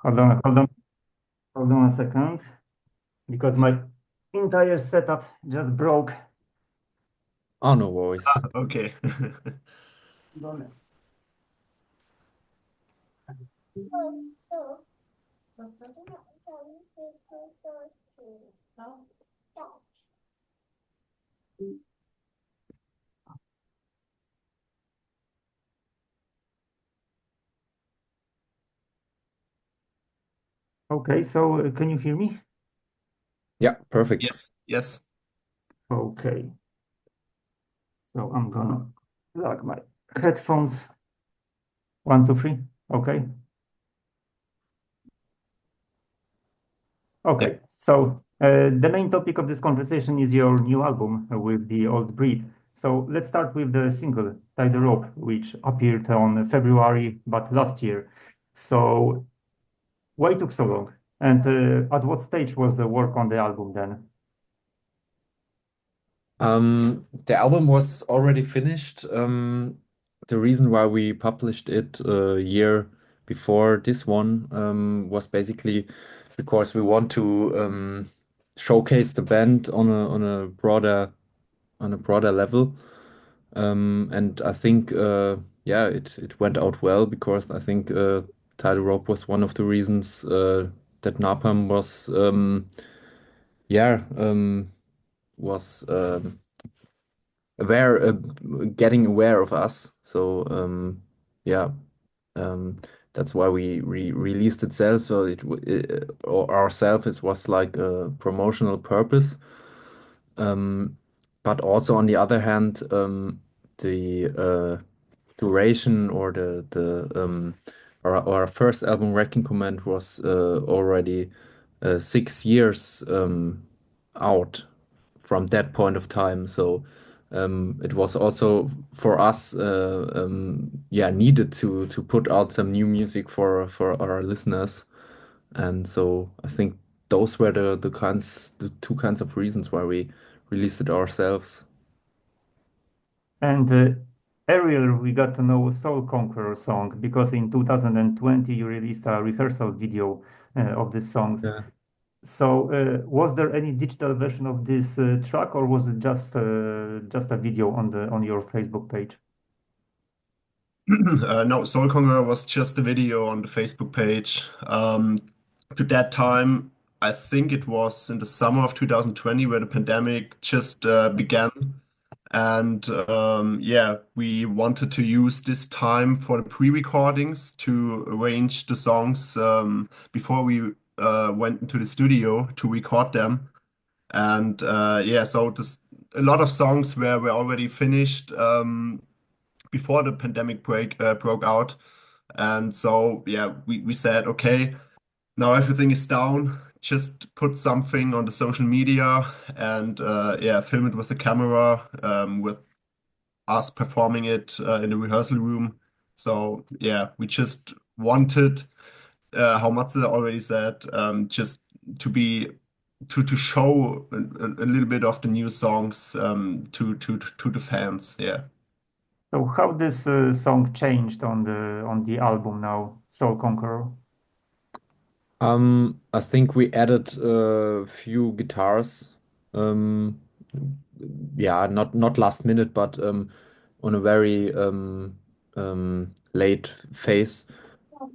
Hold on a second, because my entire setup just broke. Oh, no worries. Okay. Okay, so can you hear me? Yeah, perfect. Yes, yes. Okay, so I'm gonna plug my headphones. One, two, three. Okay. Yeah. Okay, so the main topic of this conversation is your new album with the Old Breed. So let's start with the single "Tie the Rope," which appeared on February, but last year. So why took so long? And at what stage was the work on the album then? The album was already finished. The reason why we published it a year before this one was basically because we want to showcase the band on a broader level. And I think yeah, it went out well because I think Tidal Rope was one of the reasons that Napalm yeah was aware getting aware of us. So yeah, um, that's why we released itself. So or ourselves it was like a promotional purpose. Um, but also on the other hand, the duration or our first album Wrecking Command was already 6 years out from that point of time. So it was also for us, yeah, needed to put out some new music for our listeners. And so I think those were the two kinds of reasons why we released it ourselves. And earlier we got to know Soul Conqueror song because in 2020 you released a rehearsal video of this song. Yeah. So, was there any digital version of this track, or was it just a video on the on your Facebook page? No, Soul Conqueror was just a video on the Facebook page. To that time, I think it was in the summer of 2020 where the pandemic just began. And yeah, we wanted to use this time for the pre-recordings to arrange the songs before we went into the studio to record them. And yeah, so a lot of songs were already finished before the pandemic broke out. And so yeah, we said, okay, now everything is down. Just put something on the social media and yeah, film it with the camera with us performing it in the rehearsal room. So yeah, we just wanted, how Matze already said, just to be to show a little bit of the new songs to the fans. Yeah. So, how this song changed on the album now, Soul Conqueror? I think we added a few guitars. Um, yeah, not last minute, but on a very late phase.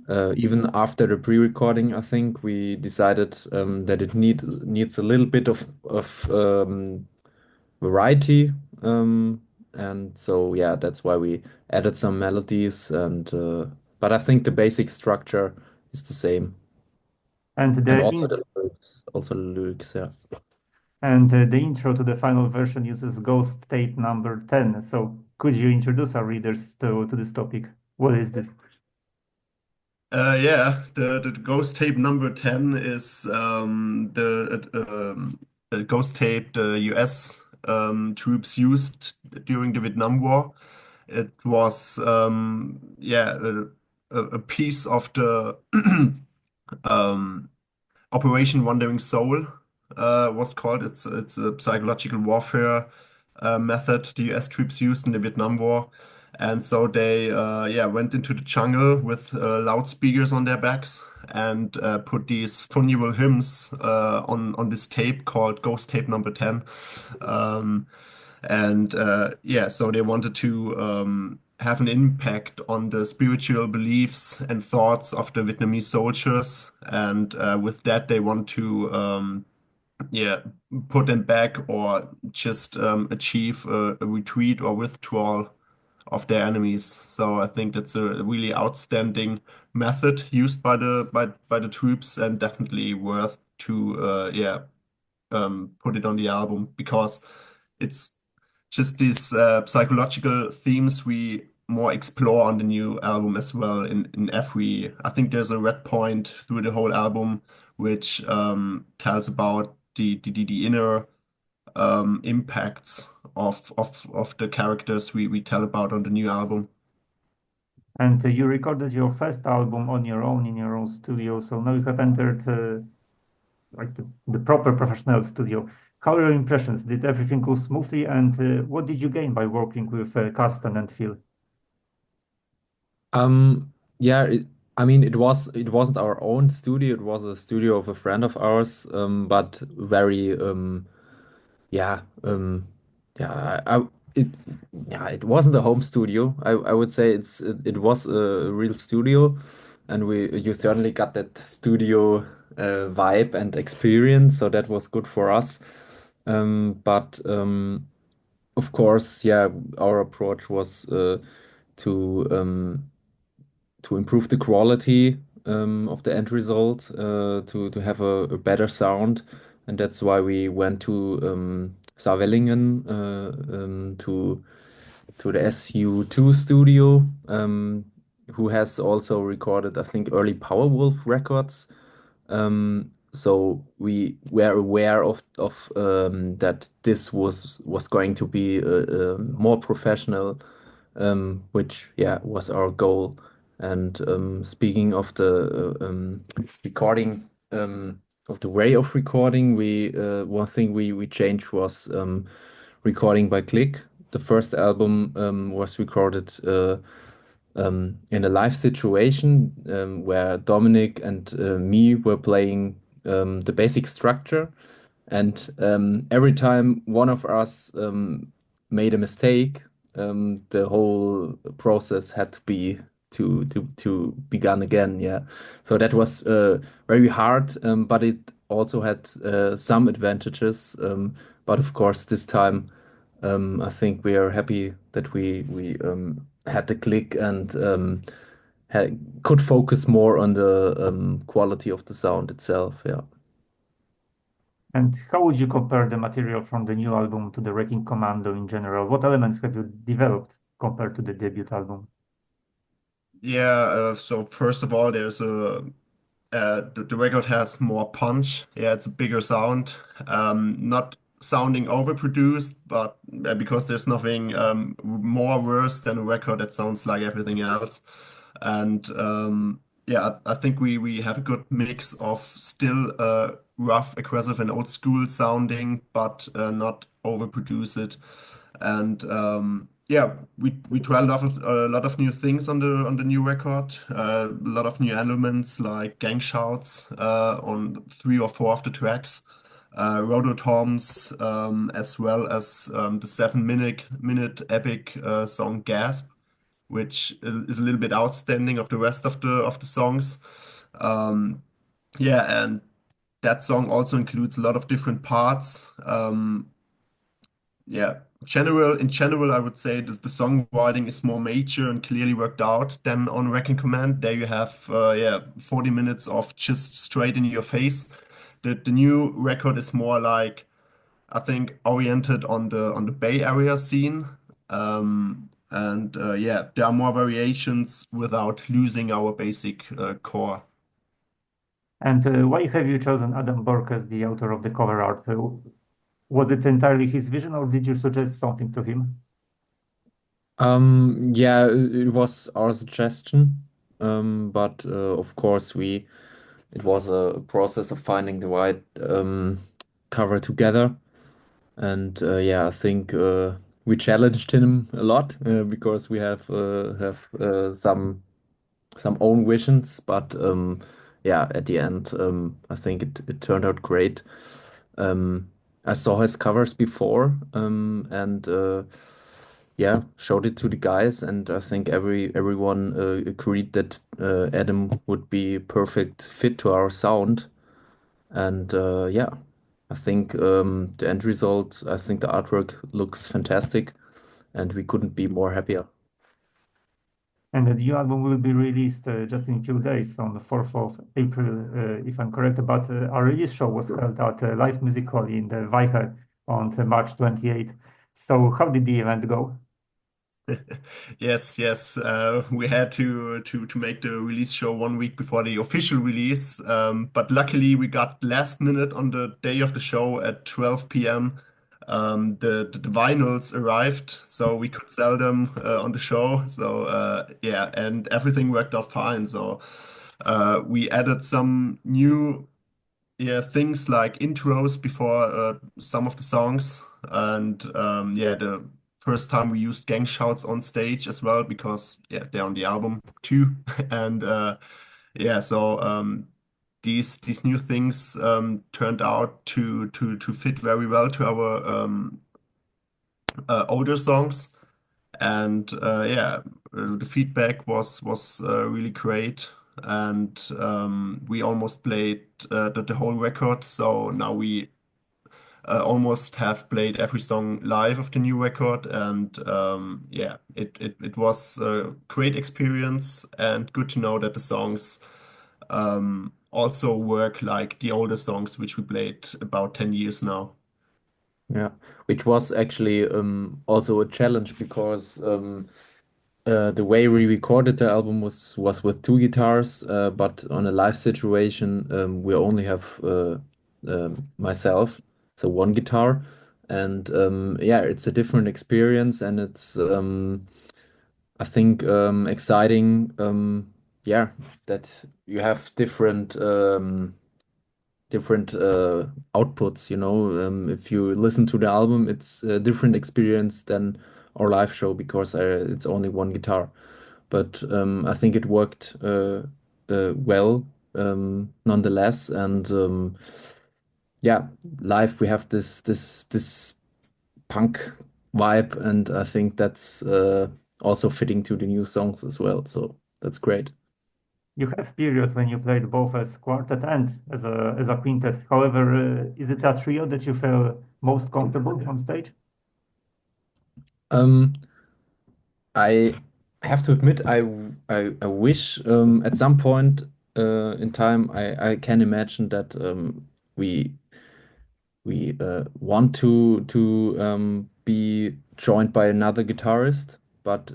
Even after the pre-recording, I think we decided that it needs a little bit of variety. And so yeah, that's why we added some melodies and but I think the basic structure is the same. And And the also in the lyrics, yeah. and the intro to the final version uses Ghost Tape number 10. So, could you introduce our readers to this topic? What is this? Yeah, the ghost tape number 10 is the ghost tape the US troops used during the Vietnam War. It was yeah, a piece of the um, Operation Wandering Soul was called. It's a psychological warfare method the US troops used in the Vietnam War. And so they yeah went into the jungle with loudspeakers on their backs and put these funeral hymns on this tape called Ghost Tape Number 10. Um, and yeah, so they wanted to have an impact on the spiritual beliefs and thoughts of the Vietnamese soldiers. And with that, they want to yeah, put them back or just achieve a retreat or withdrawal of their enemies. So I think that's a really outstanding method used by the troops and definitely worth to yeah put it on the album because it's just these psychological themes we more explore on the new album as well in every I think there's a red point through the whole album which tells about the inner impacts of the characters we tell about on the new album. And you recorded your first album on your own in your own studio. So now you have entered like the proper professional studio. How are your impressions? Did everything go smoothly? And what did you gain by working with Carsten and Phil? Yeah, I mean, it wasn't our own studio. It was a studio of a friend of ours, but very yeah, yeah, it yeah, it wasn't a home studio. I would say it was a real studio, and we you certainly got that studio vibe and experience, so that was good for us. But of course, yeah, our approach was to improve the quality of the end result, to have a better sound, and that's why we went to Saarwellingen to the SU2 studio, who has also recorded, I think, early Powerwolf records. So we were aware of that this was going to be a more professional, which yeah was our goal. And speaking of the recording, of the way of recording, we one thing we changed was recording by click. The first album was recorded in a live situation where Dominik and me were playing the basic structure, and every time one of us made a mistake, the whole process had to be to begun again. Yeah, so that was very hard, but it also had some advantages. But of course, this time. I think we are happy that we had the click and could focus more on the quality of the sound itself. Yeah. And how would you compare the material from the new album to the Wrecking Commando in general? What elements have you developed compared to the debut album? Yeah, so first of all, there's a the record has more punch. Yeah, it's a bigger sound. Not sounding overproduced, but because there's nothing more worse than a record that sounds like everything else. And yeah, I think we have a good mix of still rough, aggressive, and old school sounding, but not overproduce it. And yeah, we try a lot of new things on the new record. A lot of new elements like gang shouts on three or four of the tracks, rototoms, as well as the 7 minute epic song Gasp, which is a little bit outstanding of the rest of the songs. Um, yeah, and that song also includes a lot of different parts. Yeah, in general, I would say the songwriting is more mature and clearly worked out than on Wrecking Command. There you have yeah 40 minutes of just straight in your face. The new record is more like I think oriented on the Bay Area scene. And yeah, there are more variations without losing our basic core. And why have you chosen Adam Bork as the author of the cover art? Was it entirely his vision, or did you suggest something to him? Yeah, it was our suggestion, but of course we it was a process of finding the right cover together, and yeah, I think we challenged him a lot because we have some own visions, but yeah, at the end, I think it turned out great. Um, I saw his covers before, and yeah, showed it to the guys, and I think everyone agreed that Adam would be perfect fit to our sound. And yeah, I think the end result, I think the artwork looks fantastic, and we couldn't be more happier. And the new album will be released just in a few days on the 4th of April, if I'm correct. But our release show was held at Live Music Hall in the Weiher on March 28th. So how did the event go? Yes, yes. We had to make the release show 1 week before the official release. But luckily we got last minute on the day of the show at 12 p.m. The vinyls arrived, so we could sell them on the show. So yeah, and everything worked out fine. So we added some new, yeah, things like intros before some of the songs, and yeah, the first time we used gang shouts on stage as well because yeah, they're on the album too, and yeah, so these new things turned out to fit very well to our older songs, and yeah, the feedback was really great. And we almost played the whole record, so now we almost have played every song live of the new record, and yeah, it was a great experience and good to know that the songs also work like the older songs, which we played about 10 years now. Yeah, which was actually also a challenge because the way we recorded the album was with two guitars, but on a live situation, we only have myself, so one guitar, and yeah, it's a different experience, and it's I think exciting, yeah, that you have different outputs, you know. If you listen to the album, it's a different experience than our live show because it's only one guitar. But I think it worked well nonetheless. And yeah, live we have this punk vibe, and I think that's also fitting to the new songs as well. So that's great. You have period when you played both as quartet and as a quintet. However, is it a trio that you feel most comfortable on stage? Um, I have to admit, I wish at some point in time I can imagine that we we want to be joined by another guitarist, but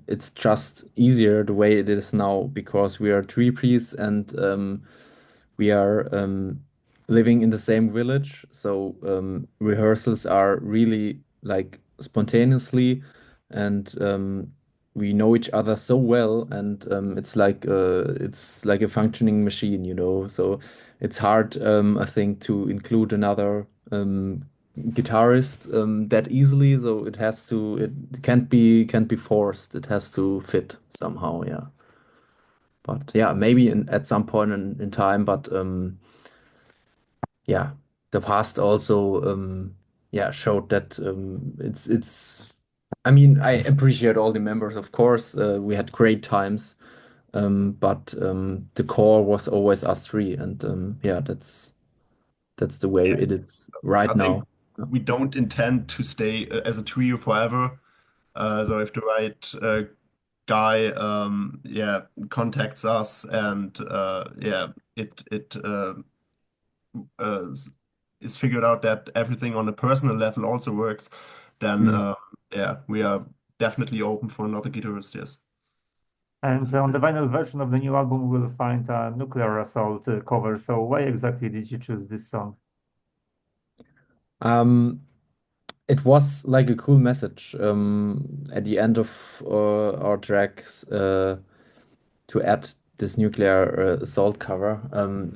it's just easier the way it is now because we are three-piece and we are living in the same village, so rehearsals are really like spontaneously, and we know each other so well, and it's like a functioning machine, you know. So it's hard, I think, to include another guitarist that easily. So it can't be forced. It has to fit somehow, yeah. But yeah, maybe at some point in time, but yeah, the past also yeah showed that it's I mean, I appreciate all the members, of course. We had great times, but the core was always us three, and yeah, that's the way Yeah, it is right I think now. Yeah. we don't intend to stay as a trio forever. So if the right guy, yeah, contacts us, and yeah, uh, is figured out that everything on a personal level also works, then Mm. yeah, we are definitely open for another guitarist. Yes. And on the vinyl version of the new album, we'll find a Nuclear Assault cover. So why exactly did you choose this song? Um, it was like a cool message at the end of our tracks. To add this nuclear assault cover.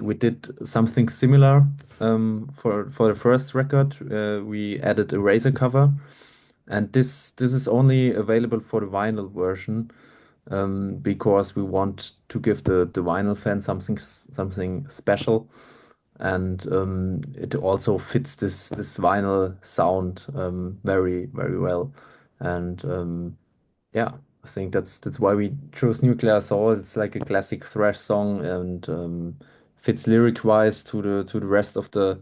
We did something similar for the first record. We added a razor cover, And this is only available for the vinyl version, because we want to give the vinyl fan something special, and it also fits this vinyl sound very well. And yeah, I think that's why we chose Nuclear Soul. It's like a classic thrash song, and fits lyric wise to the rest of the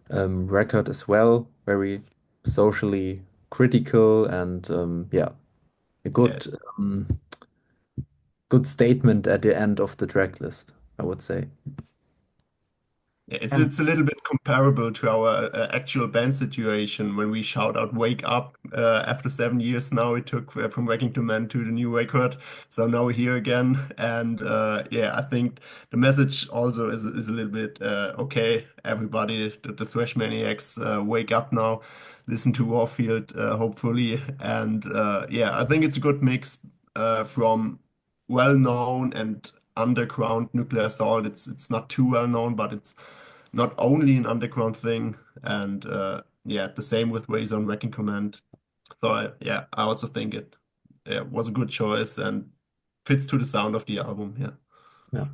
record as well. Very socially critical, and yeah, a Yeah. good statement at the end of the track list, I would say. Yeah, And it's a little bit comparable to our actual band situation when we shout out "Wake Up" after 7 years. Now it took from Waking to Men to the new record, so now we're here again. And yeah, I think the message also is a little bit okay. Everybody, the thrash maniacs, wake up now, listen to Warfield, hopefully. And yeah, I think it's a good mix from well-known and underground Nuclear Assault. It's not too well known, but it's not only an underground thing. And yeah, the same with Ways on Wrecking Command. So yeah, I also think it was a good choice and fits to the sound of the album. Yeah. Yeah.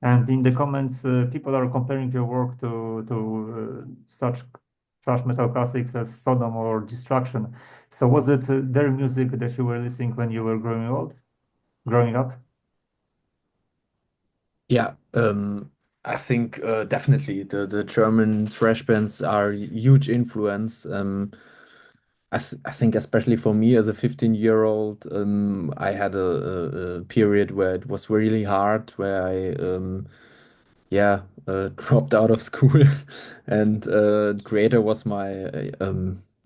and in the comments, people are comparing your work to such thrash metal classics as Sodom or Destruction. So was it their music that you were listening when you were growing up? Yeah, I think definitely the German thrash bands are huge influence. I think especially for me as a 15-year-old, I had a period where it was really hard, where I yeah, dropped out of school, and Creator was my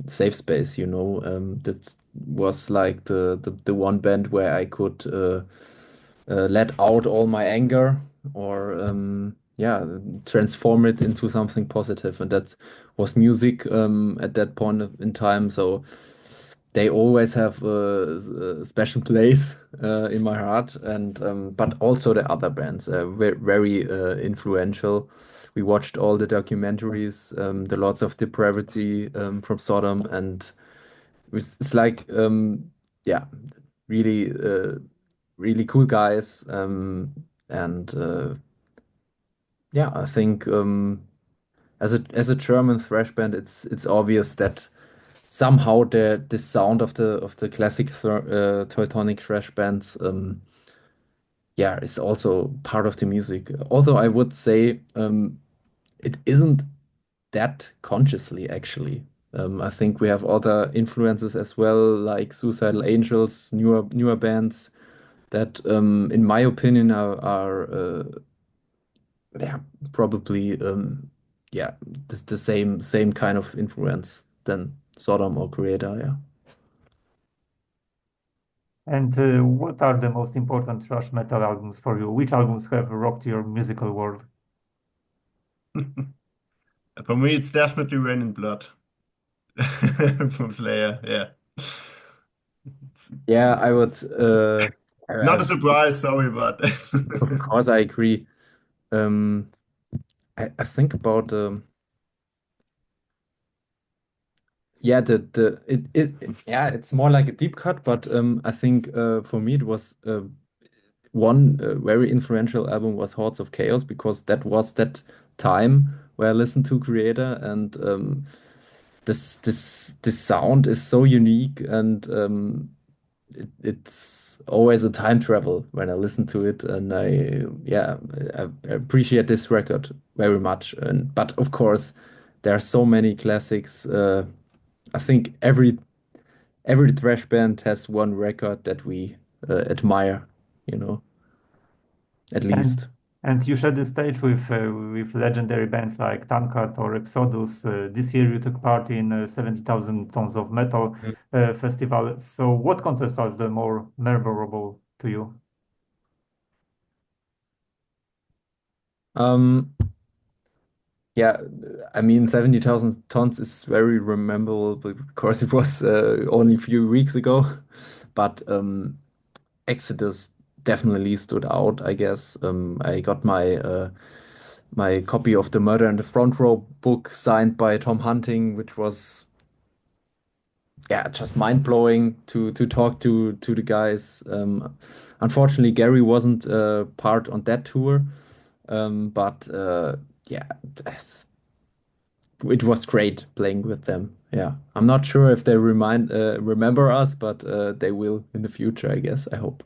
safe space, you know. That was like the one band where I could let out all my anger, or yeah, transform it into something positive, and that was music at that point in time. So they always have a special place in my heart, and but also the other bands very influential. We watched all the documentaries, the Lords of Depravity from Sodom, and it's like yeah, really really cool guys, and yeah, I think as a German thrash band, it's obvious that somehow the sound of the classic Teutonic thrash bands, yeah, is also part of the music. Although I would say it isn't that consciously actually. I think we have other influences as well, like Suicidal Angels, newer bands that, in my opinion, are yeah, probably yeah, the same kind of influence than Sodom or Creator. Yeah. And what are the most important thrash metal albums for you? Which albums have rocked your musical world? For me, it's definitely Rain in Blood from Slayer. Yeah. Yeah, I would. Not a surprise, sorry, but Of course, I agree. Um, I think about yeah, yeah, it's more like a deep cut, but I think for me it was one very influential album was Hordes of Chaos, because that was that time where I listened to Creator, and this sound is so unique, and it's always a time travel when I listen to it, and I yeah, I appreciate this record very much. And but of course, there are so many classics. I think every thrash band has one record that we admire, you know, at And least. and you shared the stage with legendary bands like Tankard or Exodus. This year you took part in 70,000 Tons of Metal Mm. festival. So what concerts are the more memorable to you? Um, yeah, I mean, 70,000 tons is very memorable because it was only a few weeks ago. But Exodus definitely stood out, I guess. I got my copy of the Murder in the Front Row book signed by Tom Hunting, which was yeah, just mind-blowing to talk to the guys. Unfortunately, Gary wasn't part on that tour, but yeah, that's- it was great playing with them. Yeah, I'm not sure if they remember us, but they will in the future, I guess. I hope.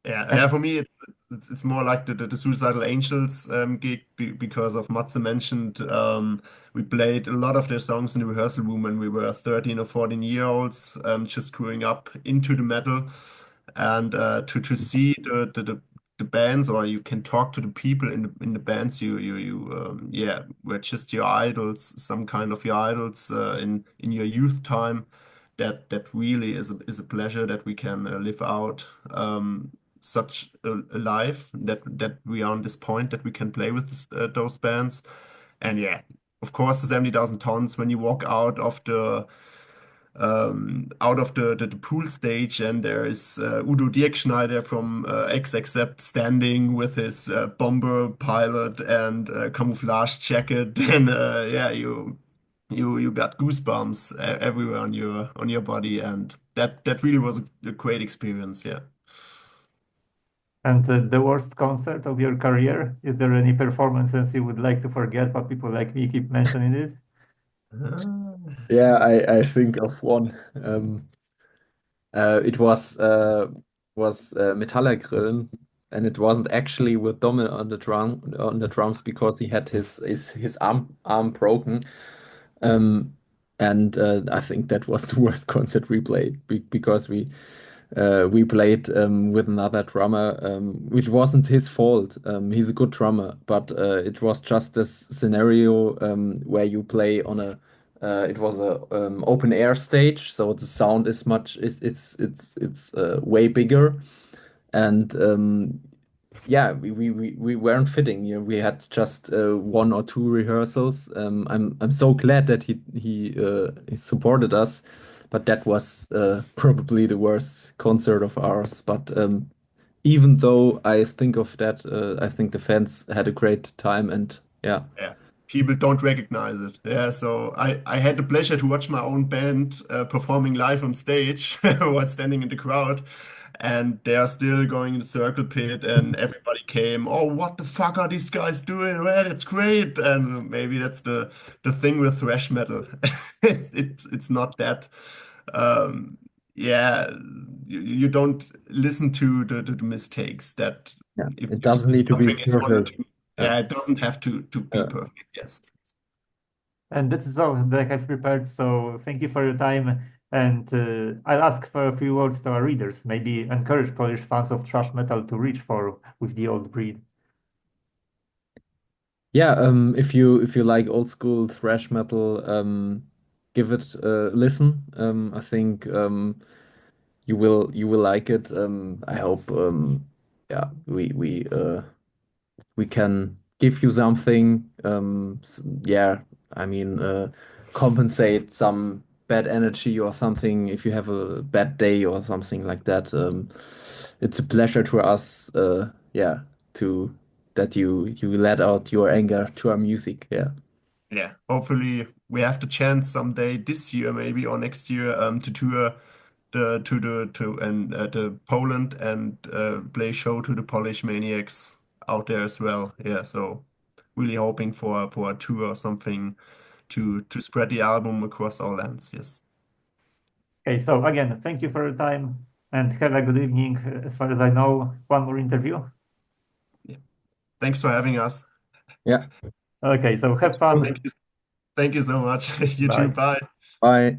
Yeah, for me, it's more like the Suicidal Angels gig because of Matze mentioned. We played a lot of their songs in the rehearsal room when we were 13 or 14-year-olds, just growing up into the metal. And to see the bands, or you can talk to the people in the bands you were just your idols, some kind of your idols in your youth time. That really is a pleasure that we can live out such a life that we are on this point that we can play with those bands. And yeah, of course, the 70,000 tons when you walk out of the pool stage, and there is Udo Dirkschneider from X-Accept standing with his bomber pilot and camouflage jacket, and yeah, you got goosebumps everywhere on your body, and that really was a great experience. Yeah. And the worst concert of your career? Is there any performances you would like to forget, but people like me keep mentioning it? Yeah, I think of one. It was Metallgrillen, and it wasn't actually with Dominik on the drums because he had his arm broken. Um, and I think that was the worst concert we played because we played with another drummer, which wasn't his fault. He's a good drummer, but it was just this scenario where you play on a it was a open air stage, so the sound is much it's way bigger, and yeah, we weren't fitting. You know, we had just one or two rehearsals. I'm so glad that he supported us, but that was probably the worst concert of ours. But even though I think of that, I think the fans had a great time, and yeah, Yeah, people don't recognize it. Yeah, so I had the pleasure to watch my own band performing live on stage while standing in the crowd, and they are still going in the circle pit, and everybody came. Oh, what the fuck are these guys doing? Well, that's great, and maybe that's the thing with thrash metal. It's not that. Um, yeah, you don't listen to the mistakes that yeah, it if doesn't need to be something is one or perfect. two. Yeah. Yeah, it doesn't have to be Yeah. perfect. Yes. And that is all that I've prepared. So thank you for your time. And I'll ask for a few words to our readers. Maybe encourage Polish fans of thrash metal to reach for with the old breed. Yeah, if you like old school thrash metal, give it a listen. I think you will like it. I hope yeah we can give you something. Yeah, I mean compensate some bad energy or something if you have a bad day or something like that. It's a pleasure to us. Yeah, to that you let out your anger to our music. Yeah. Yeah. Hopefully, we have the chance someday this year, maybe or next year, to tour the Poland and play show to the Polish maniacs out there as well. Yeah. So really hoping for a tour or something to spread the album across all lands. Yes. Okay, so again, thank you for your time and have a good evening. As far as I know, one more interview. Yeah. Thanks for having us. Yeah. Okay, so have fun. Thank you so much. You too. Bye. Bye. Bye.